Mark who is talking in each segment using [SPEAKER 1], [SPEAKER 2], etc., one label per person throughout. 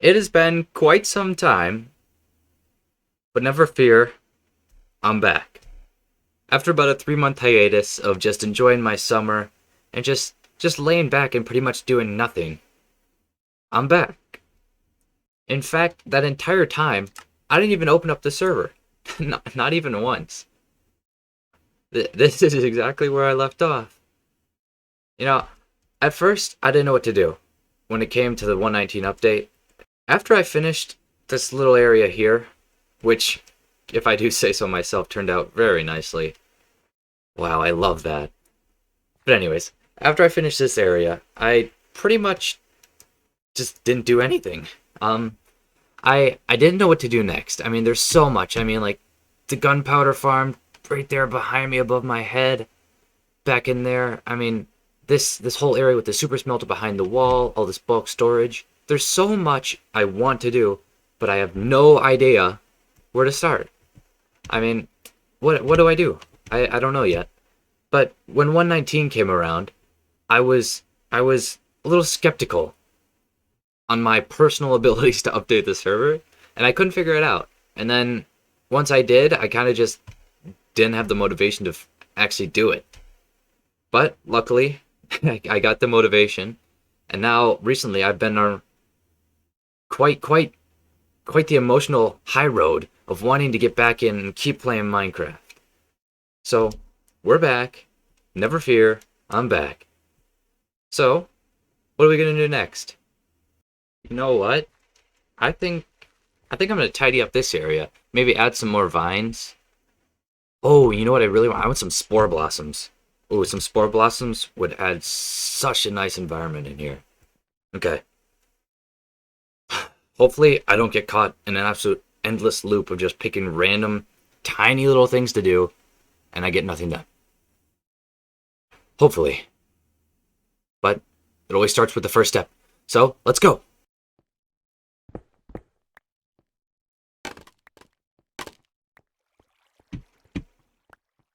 [SPEAKER 1] It has been quite some time, but never fear, I'm back. After about a 3 month hiatus of just enjoying my summer and just laying back and pretty much doing nothing, I'm back. In fact, that entire time, I didn't even open up the server. Not even once. This is exactly where I left off. You know, at first, I didn't know what to do when it came to the 119 update. After I finished this little area here, which, if I do say so myself, turned out very nicely. Wow, I love that. But anyways, after I finished this area, I pretty much just didn't do anything. I didn't know what to do next. I mean, there's so much. I mean, like the gunpowder farm right there behind me above my head, back in there. I mean, this whole area with the super smelter behind the wall, all this bulk storage. There's so much I want to do, but I have no idea where to start. I mean, what do I do? I don't know yet. But when 119 came around, I was a little skeptical on my personal abilities to update the server, and I couldn't figure it out. And then once I did, I kind of just didn't have the motivation to actually do it. But luckily, I got the motivation, and now recently I've been on quite the emotional high road of wanting to get back in and keep playing Minecraft. So we're back. Never fear, I'm back. So what are we gonna do next? You know what? I think I think I'm gonna tidy up this area. Maybe add some more vines. Oh, you know what I really want? I want some spore blossoms. Oh, some spore blossoms would add such a nice environment in here. Okay. Hopefully, I don't get caught in an absolute endless loop of just picking random, tiny little things to do, and I get nothing done. Hopefully. But it always starts with the first step. So, let's go.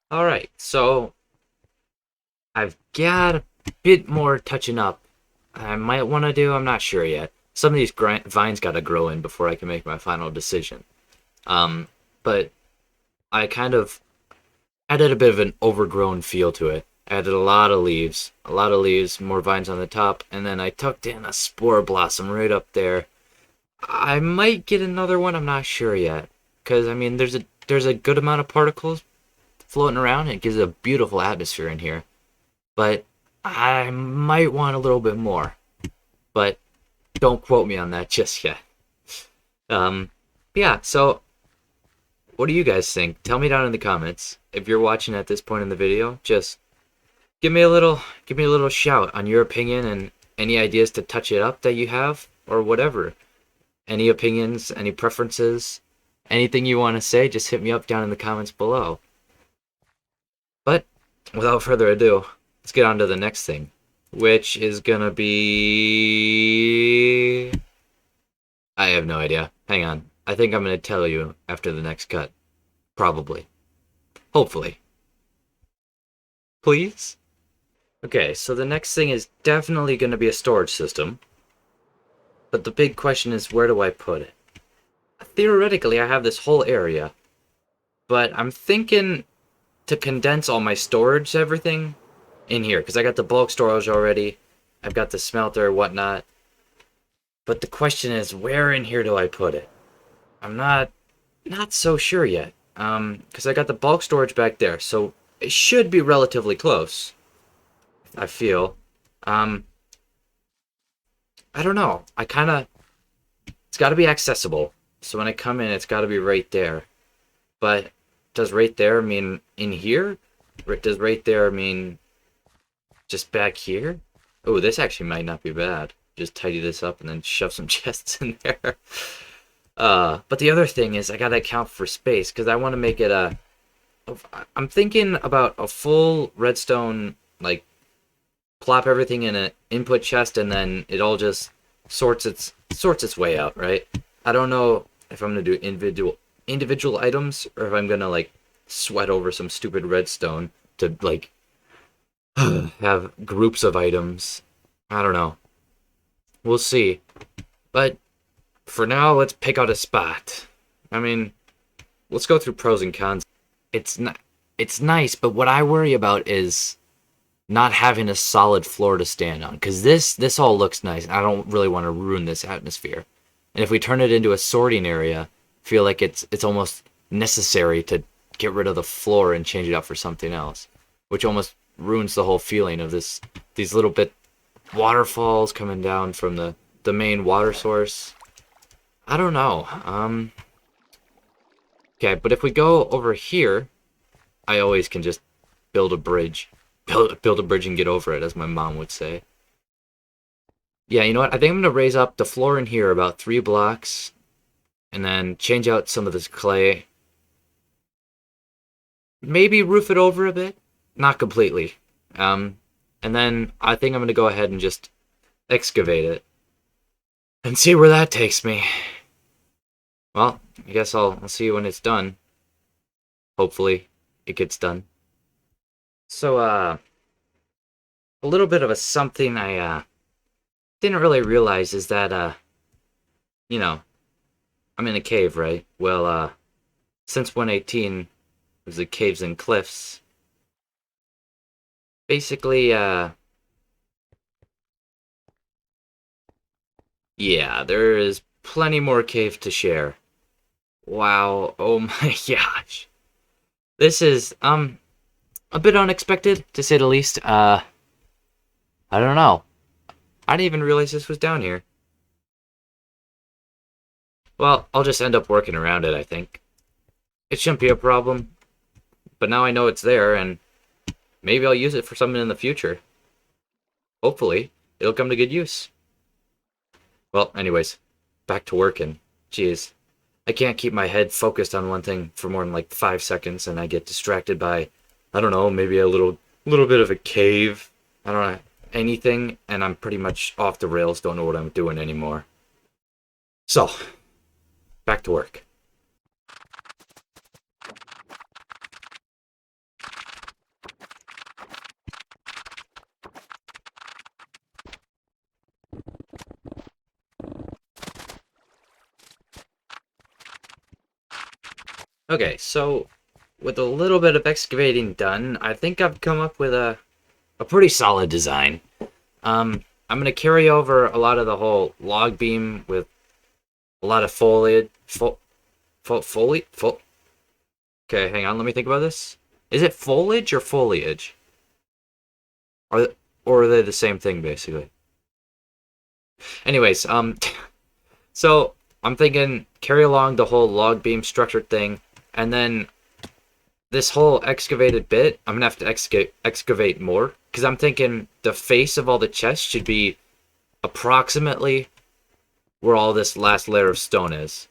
[SPEAKER 1] Alright, so I've got a bit more touching up I might want to do. I'm not sure yet. Some of these vines got to grow in before I can make my final decision. But I kind of added a bit of an overgrown feel to it. Added a lot of leaves, more vines on the top, and then I tucked in a spore blossom right up there. I might get another one. I'm not sure yet, because I mean, there's a good amount of particles floating around. And it gives a beautiful atmosphere in here, but I might want a little bit more. But don't quote me on that just yet. Um, yeah. So, what do you guys think? Tell me down in the comments. If you're watching at this point in the video, just give me a little shout on your opinion and any ideas to touch it up that you have or whatever. Any opinions, any preferences, anything you want to say, just hit me up down in the comments below. But without further ado, let's get on to the next thing, which is gonna be... I have no idea. Hang on. I think I'm gonna tell you after the next cut. Probably. Hopefully. Please? Okay, so the next thing is definitely gonna be a storage system. But the big question is, where do I put it? Theoretically, I have this whole area, but I'm thinking to condense all my storage, everything, in here, because I got the bulk storage already. I've got the smelter, whatnot. But the question is, where in here do I put it? I'm not so sure yet. Because I got the bulk storage back there, so it should be relatively close, I feel. I don't know. It's got to be accessible. So when I come in, it's got to be right there. But does right there mean in here? Does right there mean just back here? Oh, this actually might not be bad. Just tidy this up and then shove some chests in there. But the other thing is I gotta account for space because I want to make it a. I'm thinking about a full redstone, like plop everything in an input chest and then it all just sorts its way out, right? I don't know if I'm gonna do individual items or if I'm gonna like sweat over some stupid redstone to like have groups of items. I don't know. We'll see. But for now, let's pick out a spot. I mean, let's go through pros and cons. It's not. It's nice, but what I worry about is not having a solid floor to stand on. Because this all looks nice. I don't really want to ruin this atmosphere. And if we turn it into a sorting area, I feel like it's almost necessary to get rid of the floor and change it out for something else, which almost ruins the whole feeling of this. These little bit waterfalls coming down from the main water source. I don't know. Okay, but if we go over here, I always can just build a bridge. Build a bridge and get over it, as my mom would say. Yeah, you know what? I think I'm going to raise up the floor in here about 3 blocks, and then change out some of this clay. Maybe roof it over a bit. Not completely. And then I think I'm going to go ahead and just excavate it. And see where that takes me. Well, I guess I'll see you when it's done. Hopefully, it gets done. So, a little bit of a something I, didn't really realize is that, you know, I'm in a cave, right? Well, since 118 was the Caves and Cliffs, basically, yeah, there is plenty more cave to share. Wow, oh my gosh. This is, a bit unexpected, to say the least. I don't know. I didn't even realize this was down here. Well, I'll just end up working around it, I think. It shouldn't be a problem. But now I know it's there, and maybe I'll use it for something in the future. Hopefully, it'll come to good use. Well, anyways, back to working. Jeez. I can't keep my head focused on one thing for more than like 5 seconds, and I get distracted by, I don't know, maybe a little bit of a cave. I don't know, anything, and I'm pretty much off the rails, don't know what I'm doing anymore. So, back to work. Okay, so with a little bit of excavating done, I think I've come up with a pretty solid design. I'm gonna carry over a lot of the whole log beam with a lot of foliage. Foliage? Okay, hang on, let me think about this. Is it foliage or foliage? Or, or are they the same thing, basically? Anyways, so I'm thinking carry along the whole log beam structured thing, and then this whole excavated bit, I'm gonna have to excavate more, because I'm thinking the face of all the chests should be approximately where all this last layer of stone is.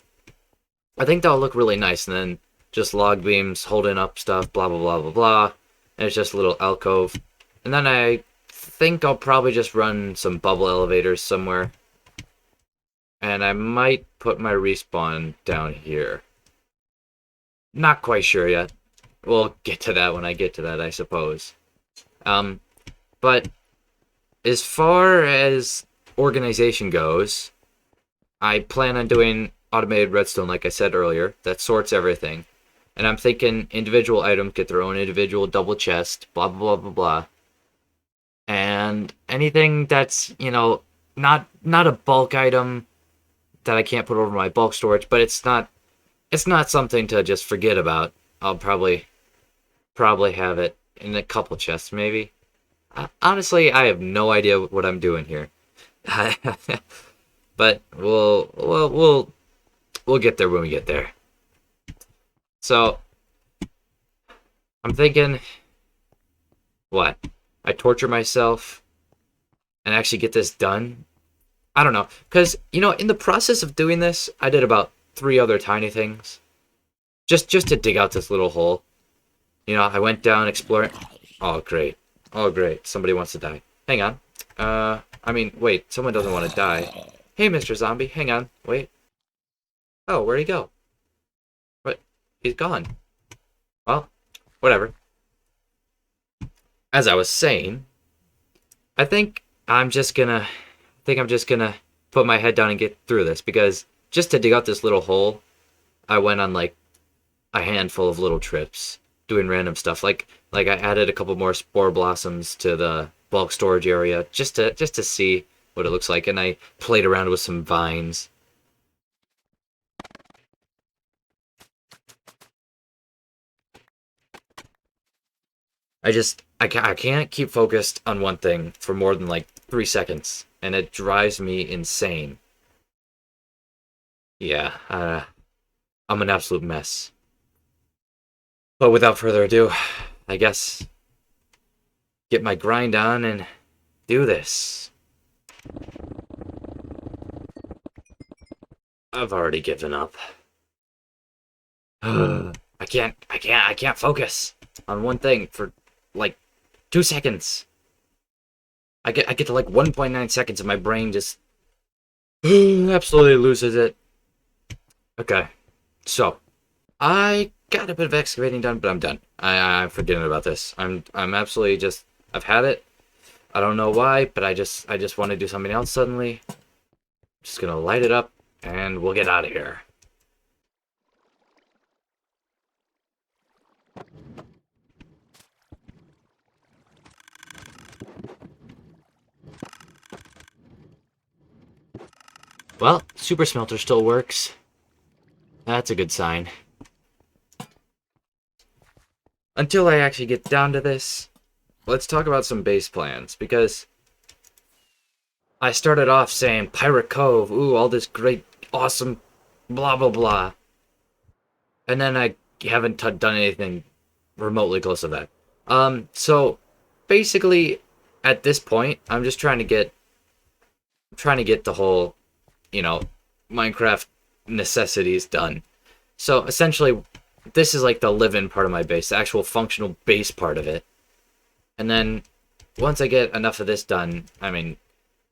[SPEAKER 1] I think that'll look really nice, and then just log beams holding up stuff, blah blah blah blah blah. And it's just a little alcove. And then I think I'll probably just run some bubble elevators somewhere. And I might put my respawn down here. Not quite sure yet. We'll get to that when I get to that, I suppose. But as far as organization goes, I plan on doing automated redstone, like I said earlier, that sorts everything. And I'm thinking individual items get their own individual double chest, blah, blah, blah, blah, blah. And anything that's, not a bulk item that I can't put over my bulk storage, but it's not something to just forget about. I'll probably have it in a couple chests, maybe. Honestly, I have no idea what I'm doing here. But we'll get there when we get there. So I'm thinking, what? I torture myself and actually get this done? I don't know, because in the process of doing this, I did about 3 other tiny things, just to dig out this little hole. I went down exploring. Oh great, somebody wants to die. Hang on. Wait, someone doesn't want to die. Hey, Mr. Zombie, hang on, wait. Oh, where'd he go? What? He's gone. Well, whatever. As I was saying, I think I'm just gonna put my head down and get through this, because just to dig out this little hole, I went on like a handful of little trips doing random stuff. Like I added a couple more spore blossoms to the bulk storage area just to see what it looks like, and I played around with some vines. I can't keep focused on one thing for more than like 3 seconds, and it drives me insane. Yeah, I'm an absolute mess. But without further ado, I guess get my grind on and do this. I've already given up. I can't focus on one thing for like 2 seconds. I get to like 1.9 seconds and my brain just absolutely loses it. Okay, so I got a bit of excavating done, but I'm done. I'm forgetting about this. I'm absolutely just I've had it. I don't know why, but I just want to do something else suddenly. Just gonna light it up and we'll get out of here. Well, super smelter still works. That's a good sign. Until I actually get down to this, let's talk about some base plans, because I started off saying Pirate Cove, ooh, all this great, awesome, blah, blah, blah. And then I haven't done anything remotely close to that. So basically, at this point, I'm just trying to get the whole, you know, Minecraft necessities done. So essentially, this is like the live-in part of my base, the actual functional base part of it. And then once I get enough of this done, I mean,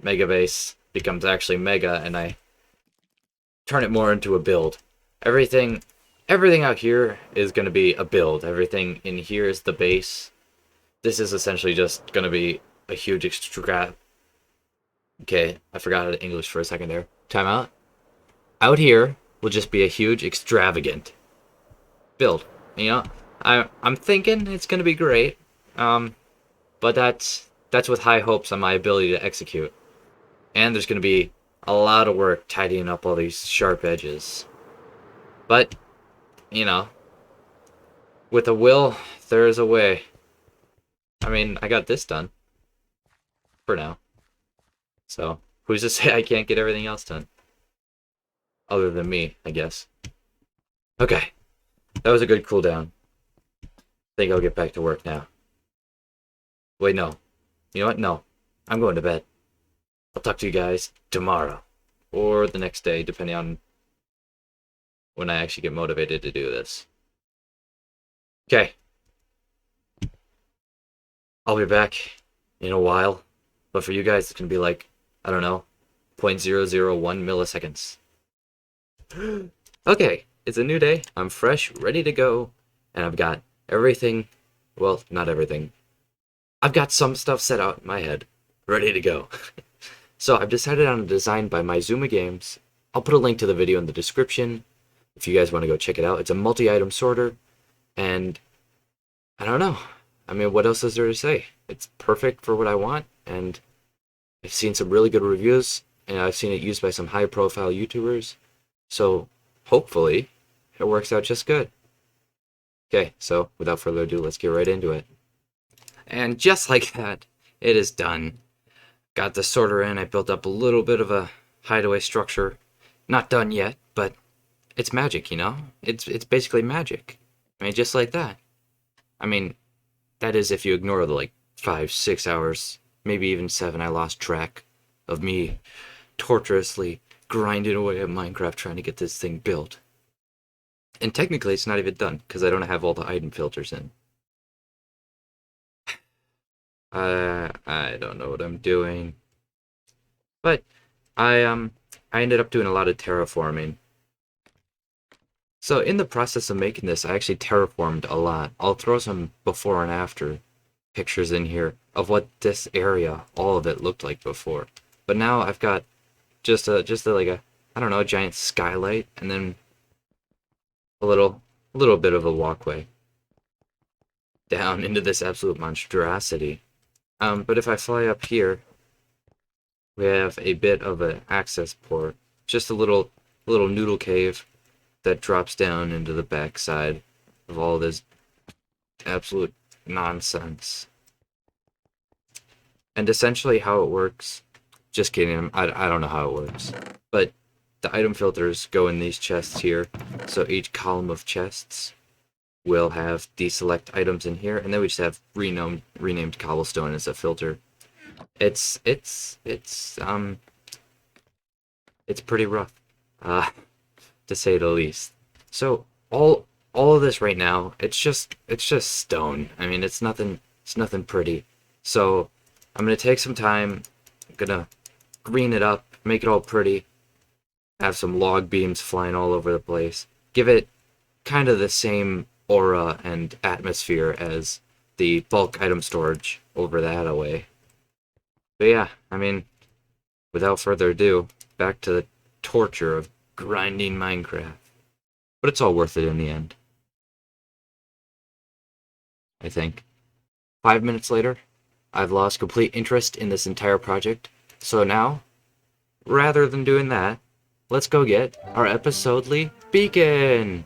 [SPEAKER 1] Mega Base becomes actually Mega, and I turn it more into a build. Everything, everything out here is going to be a build. Everything in here is the base. This is essentially just going to be a huge extra. Okay, I forgot English for a second there. Time out. Out here will just be a huge extravagant build. You know, I'm thinking it's going to be great. But that's with high hopes on my ability to execute. And there's going to be a lot of work tidying up all these sharp edges. But, you know, with a will, there is a way. I mean, I got this done. For now. So, who's to say I can't get everything else done? Other than me, I guess. Okay. That was a good cooldown. I think I'll get back to work now. Wait, no. You know what? No. I'm going to bed. I'll talk to you guys tomorrow. Or the next day, depending on when I actually get motivated to do this. Okay. I'll be back in a while. But for you guys, it's going to be like, I don't know, 0.001 milliseconds. Okay. It's a new day. I'm fresh, ready to go. And I've got everything. Well, not everything. I've got some stuff set out in my head, ready to go. So I've decided on a design by Myzuma Games. I'll put a link to the video in the description if you guys want to go check it out. It's a multi-item sorter, and I don't know. I mean, what else is there to say? It's perfect for what I want, and I've seen some really good reviews, and I've seen it used by some high-profile YouTubers. So hopefully it works out just good. Okay, so without further ado, let's get right into it. And just like that, it is done. Got the sorter in. I built up a little bit of a hideaway structure. Not done yet, but it's magic, you know? It's basically magic. I mean, just like that. I mean, that is if you ignore the, like, 5, 6 hours, maybe even 7 I lost track of me torturously grinding away at Minecraft trying to get this thing built. And technically, it's not even done, because I don't have all the item filters in. I don't know what I'm doing. But I ended up doing a lot of terraforming. So in the process of making this, I actually terraformed a lot. I'll throw some before and after pictures in here of what this area, all of it looked like before. But now I've got just a I don't know, a giant skylight, and then a little bit of a walkway down into this absolute monstrosity. But if I fly up here, we have a bit of an access port, just a little noodle cave that drops down into the backside of all this absolute nonsense. And essentially how it works, just kidding, I don't know how it works, but the item filters go in these chests here, so each column of chests will have deselect items in here, and then we just have renamed cobblestone as a filter. It's pretty rough, to say the least. So all of this right now, it's just stone. I mean, it's nothing pretty. So I'm gonna take some time. I'm gonna green it up, make it all pretty. Have some log beams flying all over the place. Give it kind of the same aura and atmosphere as the bulk item storage over that away. But yeah, I mean, without further ado, back to the torture of grinding Minecraft. But it's all worth it in the end, I think. 5 minutes later, I've lost complete interest in this entire project, so now, rather than doing that, let's go get our episodely beacon!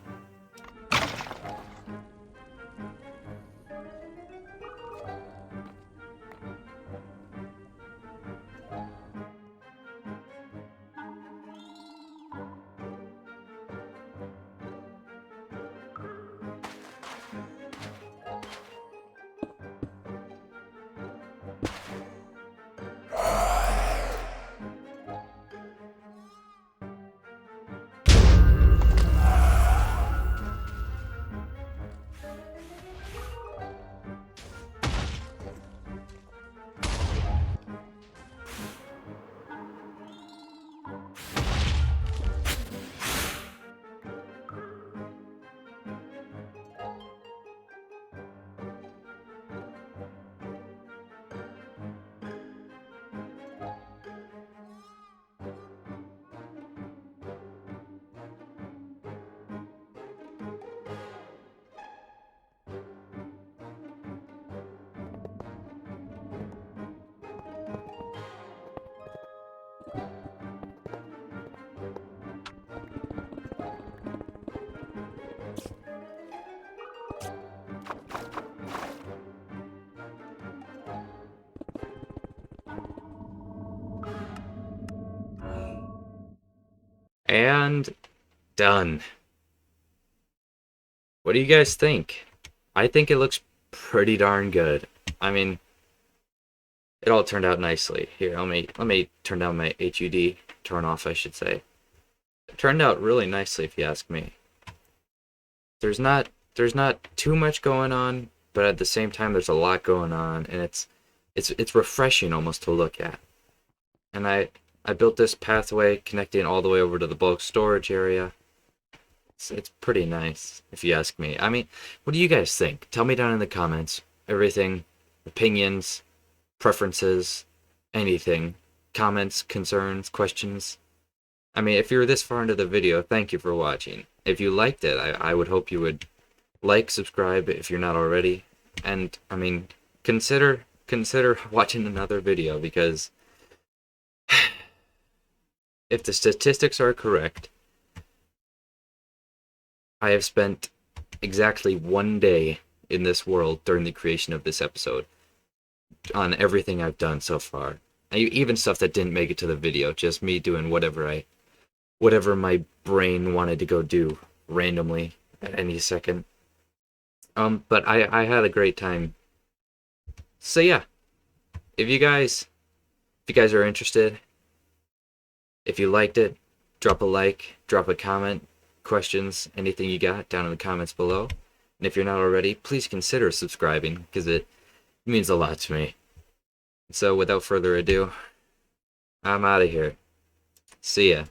[SPEAKER 1] And done. What do you guys think? I think it looks pretty darn good. I mean, it all turned out nicely. Here, let me turn down my HUD, turn off, I should say. It turned out really nicely, if you ask me. There's not too much going on, but at the same time, there's a lot going on, and it's refreshing almost to look at. And I built this pathway connecting all the way over to the bulk storage area. It's pretty nice, if you ask me. I mean, what do you guys think? Tell me down in the comments. Everything, opinions, preferences, anything. Comments, concerns, questions. I mean, if you're this far into the video, thank you for watching. If you liked it, I would hope you would like, subscribe if you're not already. And, I mean, consider watching another video, because if the statistics are correct, I have spent exactly 1 day in this world during the creation of this episode on everything I've done so far. Even stuff that didn't make it to the video, just me doing whatever my brain wanted to go do randomly at any second. But I had a great time. So yeah, if you guys are interested, if you liked it, drop a like, drop a comment, questions, anything you got down in the comments below. And if you're not already, please consider subscribing, because it means a lot to me. So without further ado, I'm out of here. See ya.